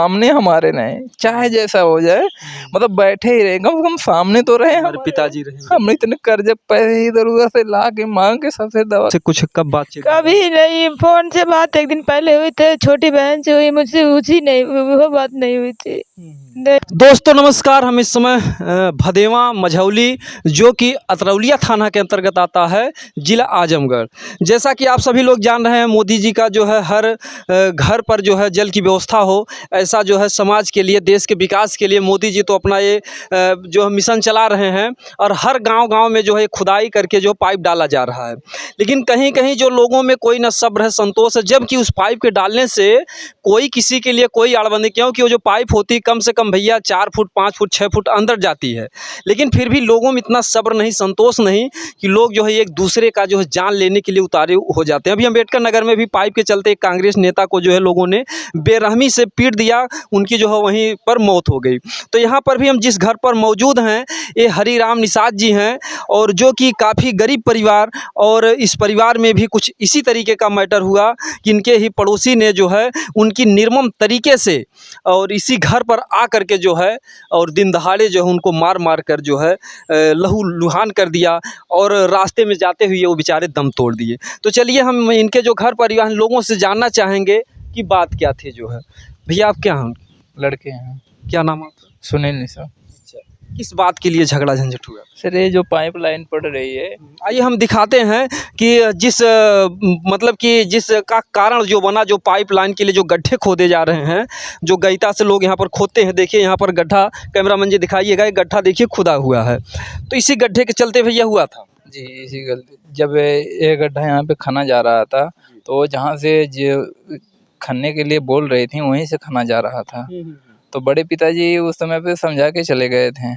सामने हमारे रहे, चाहे जैसा हो जाए, मतलब बैठे ही रहे, कम से कम सामने तो रहे हमारे पिताजी रहे। हम इतने कर्जे पैसे इधर उधर से ला के मांग के सबसे दवा से कुछ कब बातचीत? कभी नहीं, फोन से बात एक दिन पहले हुई थी, छोटी बहन से हुई, मुझसे उसी नहीं, वो बात नहीं हुई थी। दोस्तों नमस्कार, हम इस समय भदेवा मझौली जो कि अतरौलिया थाना के अंतर्गत आता है, जिला आजमगढ़। जैसा कि आप सभी लोग जान रहे हैं, मोदी जी का जो है हर घर पर जो है जल की व्यवस्था हो, ऐसा जो है समाज के लिए, देश के विकास के लिए मोदी जी तो अपना ये जो है मिशन चला रहे हैं और हर गांव-गांव में जो है खुदाई करके जो पाइप डाला जा रहा है। लेकिन कहीं-कहीं जो लोगों में कोई न सब्र है, संतोष है, जबकि उस पाइप के डालने से कोई किसी के लिए कोई आड़बंदी, क्योंकि वो जो पाइप होती है कम से कम भैया 4 फुट 5 फुट 6 फुट अंदर जाती है, लेकिन फिर भी लोगों में इतना सब्र नहीं, संतोष नहीं कि लोग जो है एक दूसरे का जो है जान लेने के लिए उतारे हो जाते हैं। अभी अम्बेडकर नगर में भी पाइप के चलते एक कांग्रेस नेता को जो है लोगों ने बेरहमी से पीट दिया, उनकी जो है वहीं पर मौत हो गई। तो यहाँ पर भी हम जिस घर पर मौजूद हैं, ये हरिराम निषाद जी हैं, और जो कि काफ़ी गरीब परिवार, और इस परिवार में भी कुछ इसी तरीके का मैटर हुआ कि इनके ही पड़ोसी ने जो है उनकी निर्मम तरीके से और इसी घर पर आ कर के जो है और दिन दहाड़े जो है उनको मार मार कर जो है लहू लुहान कर दिया, और रास्ते में जाते हुए वो बेचारे दम तोड़ दिए। तो चलिए हम इनके जो घर परिवार लोगों से जानना चाहेंगे कि बात क्या थी जो है। भैया आप क्या हैं? लड़के हैं। क्या नाम आपका? सुनील निशा। किस बात के लिए झगड़ा झंझट हुआ? सर ये जो पाइप लाइन पड़ रही है, आइए हम दिखाते हैं कि मतलब कि जिसका कारण जो बना, जो पाइपलाइन के लिए जो गड्ढे खोदे जा रहे हैं, जो गईता से लोग यहाँ पर खोदते हैं। देखिए यहाँ पर गड्ढा, कैमरामैन जी दिखाइएगा, एक गड्ढा देखिए खुदा हुआ है। तो इसी गड्ढे के चलते भैया हुआ था जी इसी गलती, जब ये गड्ढा यहाँ पे खना जा रहा था, तो जहाँ से जो खनने के लिए बोल रही थी वहीं से खना जा रहा था। तो बड़े पिताजी उस समय पे समझा के चले गए थे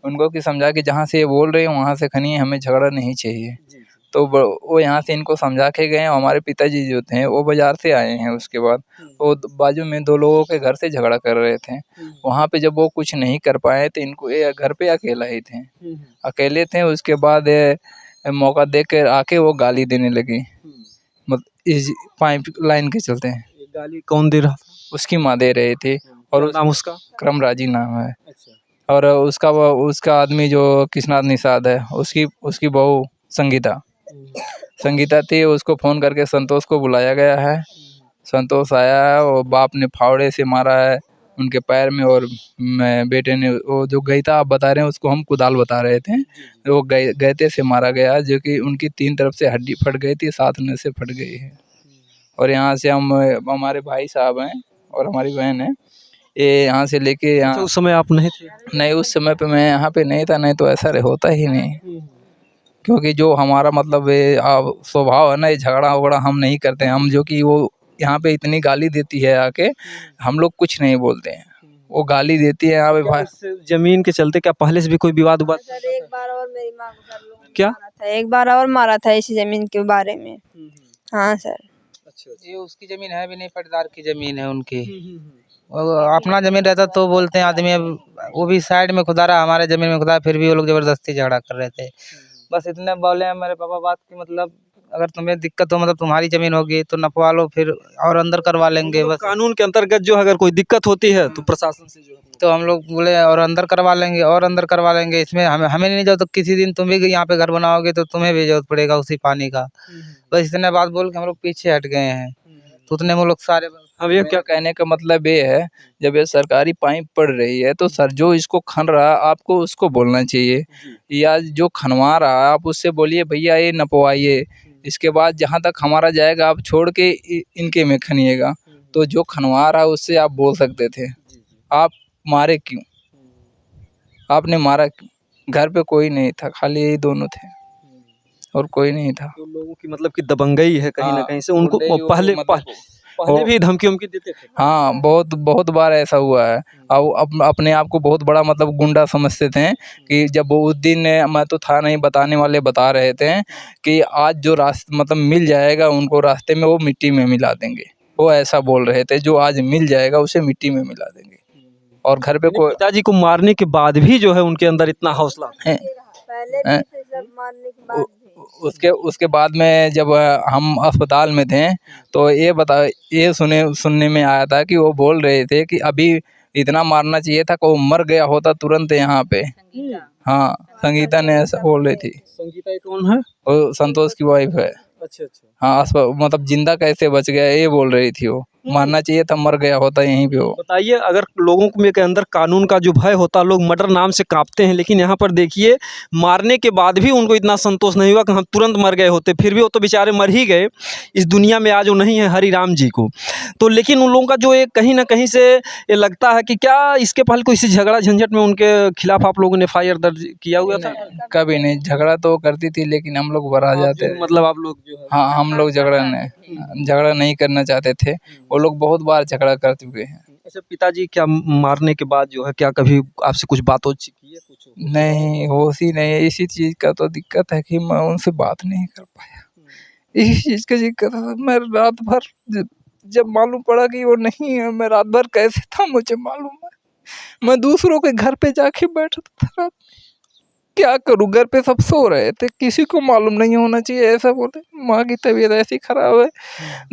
उनको कि समझा के जहाँ से ये बोल रहे हैं वहाँ से खनिए, हमें झगड़ा नहीं चाहिए। तो वो यहाँ से इनको समझा के गए। हमारे पिताजी जो थे वो बाज़ार से आए हैं, उसके बाद वो बाजू में 2 लोगों के घर से झगड़ा कर रहे थे। वहाँ पे जब वो कुछ नहीं कर पाए तो इनको ये घर पे अकेला ही थे, अकेले थे। उसके बाद मौका देख कर आके वो गाली देने लगी, मतलब इस पाइप लाइन के चलते। गाली कौन दे रहा था? उसकी माँ दे रही थी, और नाम उसका? क्रमराजी नाम है। और उसका आदमी जो कृष्णाथ निषाद है, उसकी बहू संगीता थी। उसको फ़ोन करके संतोष को बुलाया गया है। संतोष आया है, और बाप ने फावड़े से मारा है उनके पैर में, और बेटे ने, वो जो गईता आप बता रहे हैं उसको हम कुदाल बता रहे थे, वो गईते से मारा गया, जो कि उनकी 3 तरफ से हड्डी फट गई थी, 7 नसें फट गई है। और यहाँ से हमारे भाई साहब हैं और हमारी बहन है, ये यहाँ से लेके यहाँ। उस समय आप नहीं थे? नहीं, उस समय पे मैं यहाँ पे नहीं था, नहीं तो ऐसा होता ही नहीं। क्योंकि जो हमारा मतलब ये स्वभाव है ना, ये झगड़ा वगड़ा हम नहीं करते हैं। हम जो कि वो यहाँ पे इतनी गाली देती है आके, हम लोग कुछ नहीं बोलते हैं, वो गाली देती है यहाँ पे। भाई जमीन के चलते क्या पहले से भी कोई विवाद हुआ? सर एक बार और मेरी माँ को सर लोगों ने क्या? मारा था, एक बार और मारा था इसी जमीन के बारे में। हाँ सर। ये उसकी जमीन है भी नहीं, पटदार की जमीन है उनकी। अपना जमीन रहता तो बोलते हैं आदमी, अब वो भी साइड में खुदा रहा, हमारे जमीन में खुदा, फिर भी वो लोग जबरदस्ती झगड़ा कर रहे थे। बस इतने बोले हैं मेरे पापा बात की, मतलब अगर तुम्हें दिक्कत हो, मतलब तुम्हारी जमीन होगी तो नपवा लो, फिर और अंदर करवा लेंगे। बस कानून के अंतर्गत जो अगर कोई दिक्कत होती है तो प्रशासन से जो तो हम लोग बोले और अंदर करवा लेंगे, और अंदर करवा लेंगे। इसमें हमें नहीं जाओ तो किसी दिन तुम भी यहाँ पे घर बनाओगे तो तुम्हें भी जरूरत पड़ेगा उसी पानी का। बस इतने बात बोल के हम लोग पीछे हट गए हैं। तो उतने में लोग सारे, अब ये क्या कहने का मतलब ये है, जब ये सरकारी पाइप पड़ रही है तो सर जो इसको खन रहा है आपको उसको बोलना चाहिए, या जो खनवा रहा है आप उससे बोलिए भैया ये नपवाइए। इसके बाद जहाँ तक हमारा जाएगा आप छोड़ के इनके में खनिएगा। तो जो खनवा रहा है उससे आप बोल सकते थे, आप मारे क्यों, आपने मारा क्यों? घर पे कोई नहीं था, खाली यही दोनों थे और कोई नहीं था। तो लोगों की मतलब कि दबंगई है कहीं ना कहीं से, उनको पहले भी धमकी उमकी देते थे। हाँ, बहुत बार ऐसा हुआ है। अब अपने आप को बहुत बड़ा मतलब गुंडा समझते थे कि जब वो उस दिन, मैं तो था नहीं, बताने वाले बता रहे थे कि आज जो रास्ते मतलब मिल जाएगा उनको रास्ते में, वो मिट्टी में मिला देंगे। वो ऐसा बोल रहे थे, जो आज मिल जाएगा उसे मिट्टी में मिला देंगे। और घर पे कोई, पिताजी को मारने के बाद भी जो है उनके अंदर इतना हौसला है। पहले भी थे सर, मारने के बाद भी। उसके उसके बाद में जब हम अस्पताल में थे तो ये सुनने में आया था कि वो बोल रहे थे कि अभी इतना मारना चाहिए था, को मर गया होता तुरंत यहाँ पे। हाँ, संगीता ने ऐसा बोल रही थी। संगीता ये कौन है? वो संतोष की वाइफ है। अच्छा अच्छा। हाँ, मतलब जिंदा कैसे बच गया ये बोल रही थी वो। मारना चाहिए था, मर गया होता यहीं पे वो। बताइए, अगर लोगों में के अंदर कानून का जो भय होता, लोग मर्डर नाम से कांपते हैं, लेकिन यहाँ पर देखिए मारने के बाद भी उनको इतना संतोष नहीं हुआ कि हम तुरंत मर गए होते, फिर भी वो तो बेचारे मर ही गए। इस दुनिया में आज वो नहीं है, हरि राम जी को। तो लेकिन उन लोगों का जो एक कहीं ना कहीं से ये लगता है कि क्या इसके पहले कोई इसी झगड़ा झंझट में उनके खिलाफ आप लोगों ने FIR दर्ज किया हुआ था? कभी नहीं, झगड़ा तो करती थी लेकिन हम लोग बरा जाते। मतलब आप लोग जो है, हाँ, हम लोग झगड़ा नहीं करना चाहते थे। वो लोग बहुत बार झगड़ा कर चुके हैं। अच्छा, पिताजी क्या मारने के बाद जो है क्या कभी आपसे कुछ बात की है? कुछ नहीं, होश ही नहीं है। इसी चीज़ का तो दिक्कत है कि मैं उनसे बात नहीं कर पाया। इसी चीज़ की दिक्कत है। मैं रात भर जब मालूम पड़ा कि वो नहीं है, मैं रात भर कैसे था मुझे मालूम है। मैं दूसरों के घर पे जाके बैठा था रात। क्या करूँ, घर पे सब सो रहे थे, किसी को मालूम नहीं होना चाहिए ऐसा बोले। माँ की तबीयत ऐसी खराब है,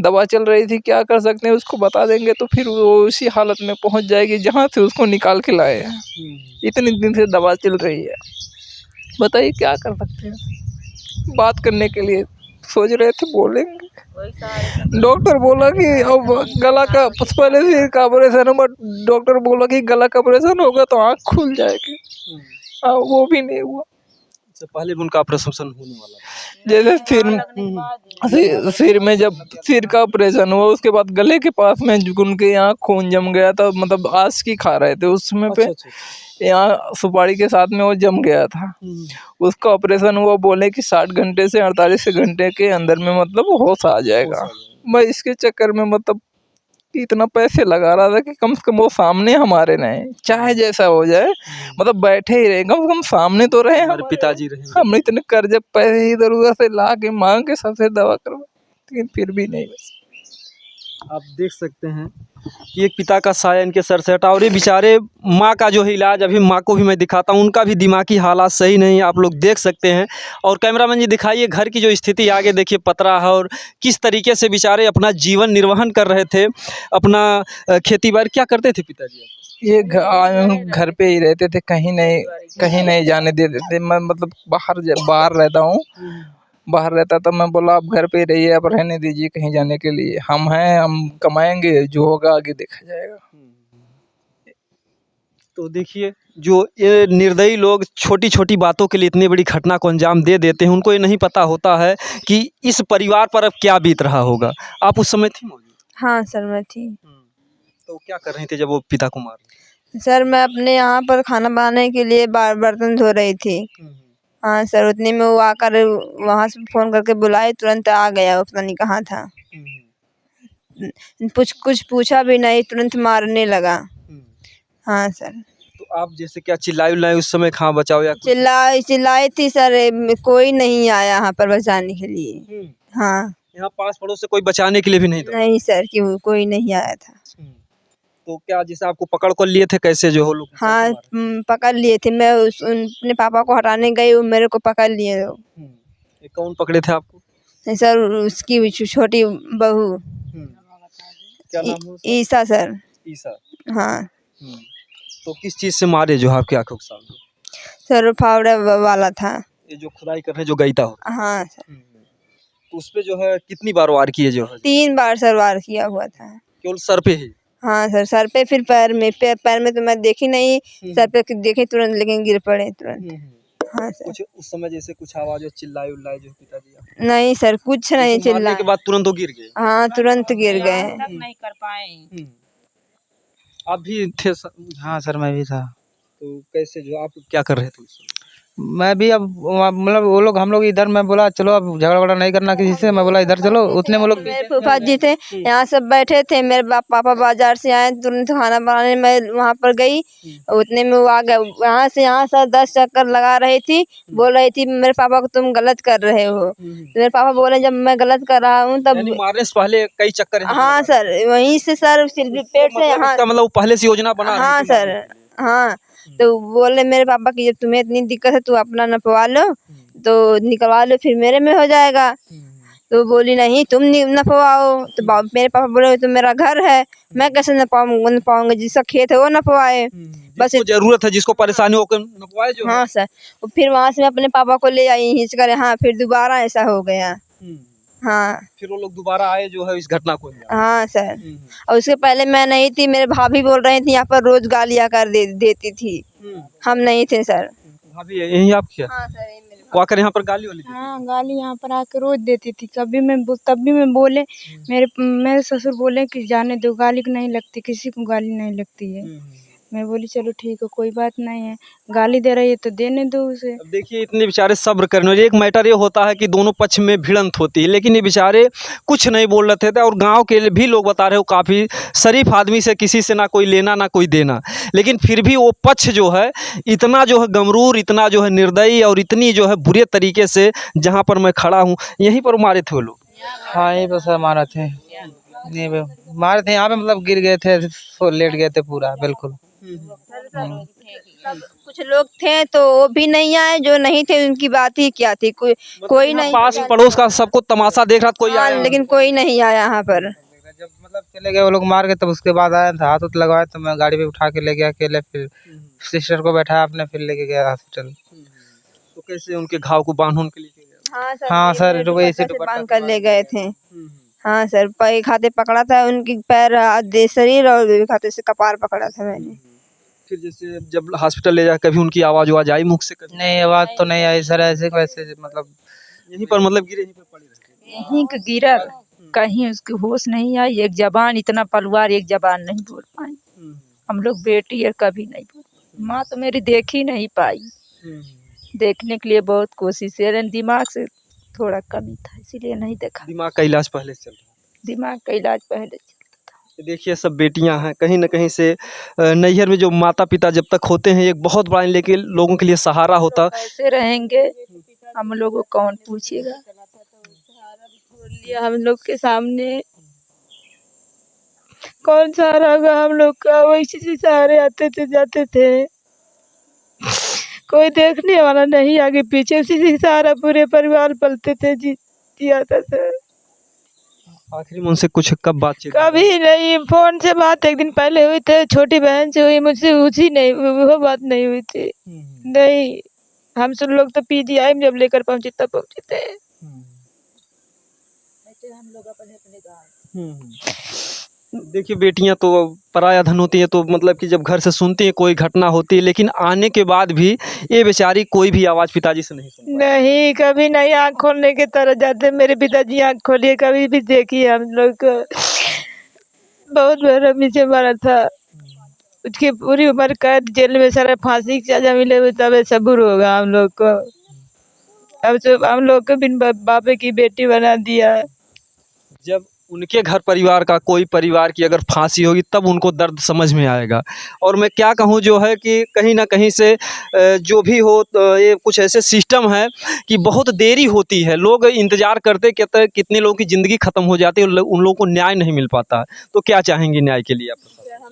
दवा चल रही थी, क्या कर सकते हैं, उसको बता देंगे तो फिर वो उसी हालत में पहुंच जाएगी जहाँ से उसको निकाल के लाए हैं। इतने दिन से दवा चल रही है, बताइए क्या कर सकते हैं। बात करने के लिए सोच रहे थे बोलेंगे। डॉक्टर बोला कि अब गला का पहले सिर का ऑपरेशन हुआ, डॉक्टर बोला कि गला का ऑपरेशन होगा तो आँख खुल जाएगी। वो भी नहीं हुआ। इससे पहले भी उनका ऑपरेशन होने वाला था। जैसे सिर में जब सिर का ऑपरेशन हुआ उसके बाद गले के पास में उनके यहाँ खून जम गया था। मतलब आस की खा रहे थे उस समय पे, यहाँ सुपारी के साथ में वो जम गया था। उसका ऑपरेशन हुआ, बोले कि 60 घंटे से 48 घंटे के अंदर में मतलब होश आ जाएगा। मैं इसके चक्कर में मतलब इतना पैसे लगा रहा था कि कम से कम वो सामने हमारे रहे, चाहे जैसा हो जाए, मतलब बैठे ही रहे, कम से कम सामने तो रहे हमारे पिताजी रहे। हम इतने कर्जे पैसे इधर उधर से ला के मांग के सबसे दवा करवा, लेकिन फिर भी नहीं। आप देख सकते हैं कि एक पिता का साया इनके सर से हटा, और ये बेचारे माँ का जो है इलाज, अभी माँ को भी मैं दिखाता हूँ, उनका भी दिमागी हालात सही नहीं, आप लोग देख सकते हैं। और कैमरामैन जी दिखाइए घर की जो स्थिति आगे देखिए, पतरा है, और किस तरीके से बेचारे अपना जीवन निर्वहन कर रहे थे, अपना खेती बाड़ी क्या करते थे पिताजी? ये घर पे ही रहते थे, कहीं नहीं जाने देते थे। मैं मतलब बाहर रहता हूँ, बाहर रहता तो मैं बोला आप घर पे ही रहिए, आप रहने दीजिए कहीं जाने के लिए, हम हैं, हम कमाएंगे, जो होगा आगे देखा जाएगा। तो देखिए, जो ये निर्दयी लोग छोटी छोटी बातों के लिए इतनी बड़ी घटना को अंजाम दे देते हैं, उनको ये नहीं पता होता है कि इस परिवार पर अब क्या बीत रहा होगा। आप उस समय थी मौजूद? हाँ सर, मैं थी। तो क्या कर रही थी जब वो पिता को मार? सर मैं अपने यहाँ पर खाना बनाने के लिए बर्तन धो रही थी। हाँ सर, उतने में वो आकर वहाँ से फ़ोन करके बुलाए, तुरंत आ गया, वो पता नहीं कहाँ था। कुछ पूछा भी नहीं, तुरंत मारने लगा। हाँ सर। तो आप जैसे क्या चिल्लाई उस समय, कहाँ बचाओ या कुछ? चिल्लाई थी सर, कोई नहीं आया यहाँ पर बचाने के लिए। हाँ, यहाँ पास पड़ोस से कोई बचाने के लिए भी नहीं था? नहीं सर, क्यों कोई नहीं आया था। तो क्या जैसे आपको पकड़ कर लिए थे, कैसे जो हो लोग? हाँ, पकड़ लिए थे। मैं अपने पापा को हटाने गई, वो मेरे को पकड़ लिए लोग। ये कौन पकड़े थे आपको? सर उसकी छोटी बहू, क्या नाम है? ईसा सर। ईसा। हाँ। तो किस चीज़ से मारे जो आपकी आंखों के सामने? सर फावड़ा वाला था। ये जो खुदाई कर रहे जो गईता हो? हाँ सर। तो उस पे जो है कितनी बार वार किए जो है? 3 बार सर वार किया हुआ था। केवल सर पे ही? हाँ सर, सर पे, फिर पैर में। पैर में तो मैं देखी नहीं, सर पे देखे तुरंत, लेकिन गिर पड़े तुरंत। हाँ सर। कुछ उस समय जैसे कुछ आवाज चिल्लाई उल्लाई जो पिताजी? नहीं सर, कुछ नहीं चिल्ला के बाद तुरंत वो गिर गए? हाँ, तुरंत गिर गए। नहीं कर पाए। आप भी थे? हाँ सर, मैं भी था। तो कैसे जो आप क्या कर रहे थे उस समय? मैं भी अब मतलब वो लोग, हम लोग इधर, मैं बोला चलो अब झगड़ा वगड़ा नहीं करना किसी से, मैं बोला इधर चलो। उतने वो लोग, मेरे फूफा जी थे, यहाँ सब बैठे थे। मेरे पापा बाजार से आए, तुरंत खाना बनाने मैं वहाँ पर गई, उतने में वो आ गए। यहाँ से 10 चक्कर लगा रही थी, बोल रही थी मेरे पापा को तुम गलत कर रहे हो। मेरे पापा बोले जब मैं गलत कर रहा हूँ तब। मारने से पहले कई चक्कर? हाँ सर, वहीं से सर, पेट से। हाँ मतलब पहले से योजना बना? हाँ सर। हाँ, तो बोले मेरे पापा की जब तुम्हें इतनी दिक्कत है तो अपना नपवा लो, तो निकलवा लो, फिर मेरे में हो जाएगा। तो बोली नहीं तुम नपवाओ। तो मेरे पापा बोले तो मेरा घर है, मैं कैसे नपाऊंगा, जिसका खेत है वो नपवाए। बस जिसको जरूरत है, जिसको परेशानी होकर नपवाए जो है। हाँ सर। और फिर वहाँ से मैं अपने पापा को ले आई हिंच कर। हाँ फिर दोबारा ऐसा हो गया। हाँ फिर वो लोग दोबारा आए जो है इस घटना को अंजाम। हाँ सर। और उसके पहले मैं नहीं थी, मेरे भाभी बोल रही थी यहाँ पर रोज गालियाँ कर देती थी। हम नहीं थे सर। भाभी यही आप क्या हाँ सर यही मेरे वो आकर यहाँ पर गाली वाली हाँ गाली यहाँ पर आकर रोज देती थी। तब भी मैं बोले, मेरे ससुर बोले कि जाने दो, गाली नहीं लगती, किसी को गाली नहीं लगती है। मैं बोली चलो ठीक है, कोई बात नहीं है, गाली दे रही है तो देने दो उसे। अब देखिए इतने बेचारे सब्र करने वाले। एक मैटर ये होता है कि दोनों पक्ष में भिड़ंत होती है, लेकिन ये बेचारे कुछ नहीं बोल रहे थे। और गांव के भी लोग बता रहे हो काफ़ी शरीफ आदमी से, किसी से ना कोई लेना ना कोई देना, लेकिन फिर भी वो पक्ष जो है इतना जो है गमरूर, इतना जो है निर्दयी और इतनी जो है बुरे तरीके से, जहाँ पर मैं खड़ा हूँ यहीं पर मारे थे वो लोग। हाँ यही पर सर मारा थे, नहीं मारे थे यहाँ पे, मतलब गिर गए थे, लेट गए थे पूरा बिल्कुल। कुछ लोग थे तो वो भी नहीं आए, जो नहीं थे उनकी बात ही क्या थी। कोई नहीं पास पड़ोस का सबको तमाशा देख रहा था, कोई हाँ, आया लेकिन कोई नहीं आया यहाँ पर। जब मतलब चले गए वो लोग मार के, तब उसके बाद आया था, हाथ उत लगवाया, तो मैं गाड़ी पे उठा के ले गया अकेले। फिर सिस्टर को बैठाया आपने, फिर लेके गया हॉस्पिटल। तो कैसे उनके घाव को बांधने के लिए हाँ सर वही से बांध कर ले गए थे। हाँ सर, एक हाथे पकड़ा था उनकी पैर, शरीर, और एक हाथे से कपार पकड़ा था मैंने। फिर जैसे जब हॉस्पिटल ले जा, कभी उनकी आवाज आई मुख से? कभी नहीं, आवाज तो नहीं आई सर, ऐसे वैसे मतलब यहीं पर मतलब गिरे, यहीं पर पड़े रहे। यहीं का गिरल, कहीं उसकी होश नहीं आई। एक जबान, इतना परिवार एक जबान नहीं बोल पाई। हम लोग बेटी है, कभी नहीं बोल। माँ तो मेरी देख ही नहीं पाई। देखने के लिए बहुत कोशिश है, लेकिन दिमाग से थोड़ा कमी था, इसीलिए नहीं देखा। दिमाग का इलाज पहले से चल रहा दिमाग का इलाज पहले है। देखिए सब बेटियां हैं, कहीं ना कहीं से नैहर में जो माता पिता जब तक होते हैं एक बहुत बड़ा लेकिन लोगों के लिए सहारा होता। कैसे रहेंगे हम लोग को, कौन पूछेगा। हम लोग के सामने कौन सहारा होगा हम लोग का। वैसे से सहारे आते थे जाते थे, कोई देखने वाला नहीं, आगे पीछे उसी से सहारा पूरे परिवार पलते थे, जी आता था। आखिरी में उनसे कुछ कब बातचीत? कभी नहीं, फोन से बात एक दिन पहले हुई थी, छोटी बहन से हुई, मुझसे उसी नहीं, वो बात नहीं हुई थी। नहीं, हम सब लोग तो पीजीआई में जब लेकर पहुंचे तब पहुंचे थे। हम लोग अपने गाँव। देखिए बेटियां तो पराया धन होती है, तो मतलब कि जब घर से सुनती हैं कोई घटना होती है, लेकिन आने के बाद भी ये बेचारी कोई भी आवाज़ पिताजी से नहीं सुन पाई। नहीं, कभी नहीं आँख खोलने के तरह जाते। मेरे पिताजी आँख खोलिए कभी भी देखिए, हम लोग को बहुत बेरहमी से मारा था। उसकी पूरी उम्र कैद जेल में, सारा फांसी की सजा मिले तब सबूर होगा हम लोग को। अब तो हम लोग को बिन बापे की बेटी बना दिया। जब उनके घर परिवार का, कोई परिवार की अगर फांसी होगी तब उनको दर्द समझ में आएगा। और मैं क्या कहूँ जो है कि कहीं ना कहीं से जो भी हो, तो ये कुछ ऐसे सिस्टम है कि बहुत देरी होती है, लोग इंतज़ार करते कहते हैं, कितने लोगों की ज़िंदगी ख़त्म हो जाती है, उन लोगों को न्याय नहीं मिल पाता है। तो क्या चाहेंगे न्याय के लिए आप?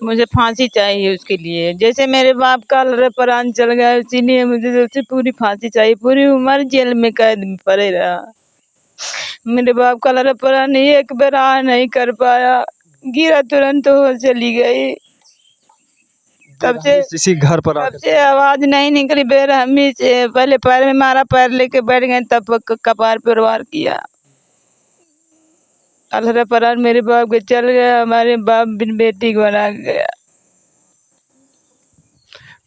मुझे फांसी चाहिए उसके लिए, जैसे मेरे बाप का प्राण चल गया, इसीलिए मुझे उससे पूरी फांसी चाहिए। पूरी उम्र जेल में कैद में पड़े रहा। मेरे बाप का प्राण नहीं, एक बार नहीं कर पाया, गिरा तुरंत हो चली गई। तब से इसी घर पर तब से आवाज नहीं निकली बेरहमी से। पहले पैर में मारा, पैर लेके बैठ गए, तब कपार पर वार किया। अल्लाह प्राण मेरे बाप के चल गया, हमारे बाप बिन बेटी को बना गया।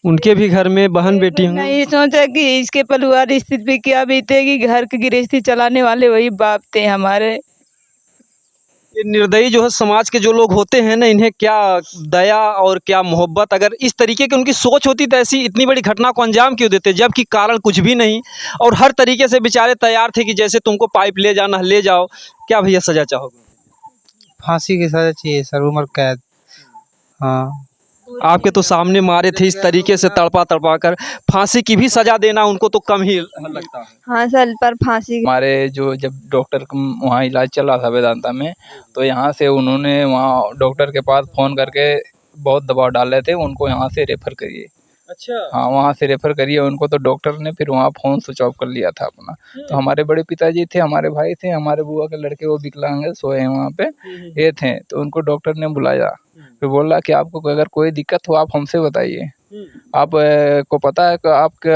उनके भी घर में बहन बेटी होंगी। नहीं सोचा कि इसके परिवार स्थिति पे क्या बीतेगी। घर की गृहस्थी चलाने वाले वही बाप थे हमारे। ये निर्दयी जो है समाज के जो लोग होते हैं ना, इन्हें क्या दया और क्या मोहब्बत, अगर इस तरीके की उनकी सोच होती तो ऐसी इतनी बड़ी घटना को अंजाम क्यों देते, जबकि कारण कुछ भी नहीं। और हर तरीके से बेचारे तैयार थे कि जैसे तुमको पाइप ले जाना ले जाओ। क्या भैया सजा चाहोगे? फांसी की सजा चाहिए सर, उम्र कैद। हाँ आपके तो सामने मारे थे इस तरीके से तड़पा तड़पा कर, फांसी की भी सजा देना उनको तो कम ही लगता है। हाँ सर, पर फांसी हमारे जो जब डॉक्टर वहाँ इलाज चल रहा था वेदांता में, तो यहाँ से उन्होंने वहाँ डॉक्टर के पास फ़ोन करके बहुत दबाव डाल रहे थे, उनको यहाँ से रेफ़र करिए। अच्छा। हाँ, वहाँ से रेफर करिए उनको, तो डॉक्टर ने फिर वहाँ फ़ोन स्विच ऑफ कर लिया था अपना। तो हमारे बड़े पिताजी थे, हमारे भाई थे, हमारे बुआ के लड़के वो विकलांग है, सोए हैं वहाँ पे, ये थे। तो उनको डॉक्टर ने बुलाया, फिर बोला कि आपको अगर कोई दिक्कत हो आप हमसे बताइए। आप को पता है कि आपके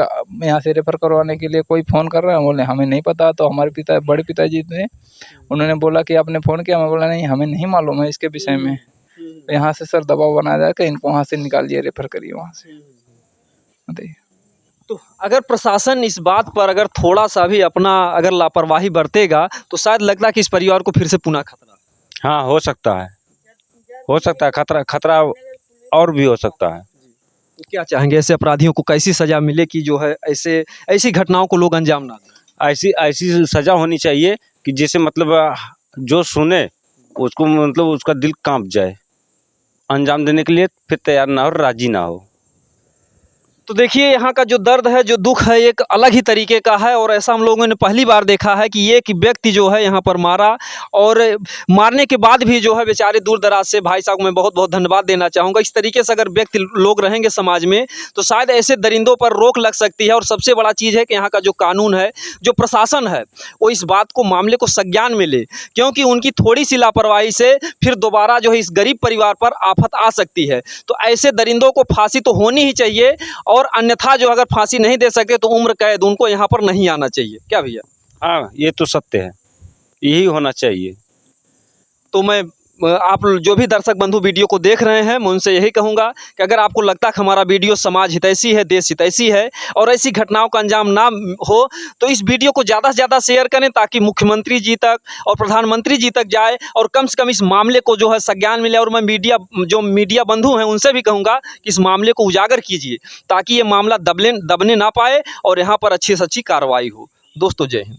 यहाँ से रेफर करवाने के लिए कोई फ़ोन कर रहा है? बोले हमें नहीं पता। तो हमारे बड़े पिताजी थे, उन्होंने बोला कि आपने फ़ोन किया? मैं बोला नहीं, हमें नहीं मालूम है इसके विषय में। तो यहाँ से सर दबाव बनाया जाए कि इनको वहाँ से निकालिए, रेफर करिए वहाँ से। बताइए। तो अगर प्रशासन इस बात पर अगर थोड़ा-सा भी अपना अगर लापरवाही बरतेगा, तो शायद लगता है कि इस परिवार को फिर से पुनः खतरा। हाँ, हो सकता है खतरा और भी हो सकता है। तो क्या चाहेंगे ऐसे अपराधियों को कैसी सज़ा मिले कि जो है ऐसी घटनाओं को लोग अंजाम ना दें? ऐसी सज़ा होनी चाहिए कि जिससे मतलब जो सुने उसको मतलब उसका दिल काँप जाए, अंजाम देने के लिए फिर तैयार ना हो, राज़ी ना हो। तो देखिए यहाँ का जो दर्द है, जो दुख है, एक अलग ही तरीके का है और ऐसा हम लोगों ने पहली बार देखा है कि एक व्यक्ति जो है यहाँ पर मारा और मारने के बाद भी जो है बेचारे दूर दराज से भाई साहब को मैं बहुत बहुत धन्यवाद देना चाहूँगा। इस तरीके से अगर व्यक्ति लोग रहेंगे समाज में तो शायद ऐसे दरिंदों पर रोक लग सकती है। और सबसे बड़ा चीज़ है कि यहाँ का जो कानून है, जो प्रशासन है, वो इस बात को मामले को संज्ञान में ले, क्योंकि उनकी थोड़ी सी लापरवाही से फिर दोबारा जो है इस गरीब परिवार पर आफत आ सकती है। तो ऐसे दरिंदों को फांसी तो होनी ही चाहिए और अन्यथा जो अगर फांसी नहीं दे सके तो उम्र कैद, उनको यहाँ पर नहीं आना चाहिए। क्या भैया? हाँ, ये तो सत्य है, यही होना चाहिए। तो मैं आप जो भी दर्शक बंधु वीडियो को देख रहे हैं, मैं उनसे यही कहूँगा कि अगर आपको लगता है कि हमारा वीडियो समाज हितैषी है, देश हितैषी है और ऐसी घटनाओं का अंजाम ना हो, तो इस वीडियो को ज़्यादा से ज़्यादा शेयर करें ताकि मुख्यमंत्री जी तक और प्रधानमंत्री जी तक जाए और कम से कम इस मामले को जो है संज्ञान मिले। और मैं मीडिया बंधु हैं उनसे भी कहूँगा कि इस मामले को उजागर कीजिए ताकि ये मामला दबने ना पाए और यहाँ पर अच्छी से अच्छी कार्रवाई हो। दोस्तों, जय हिंद।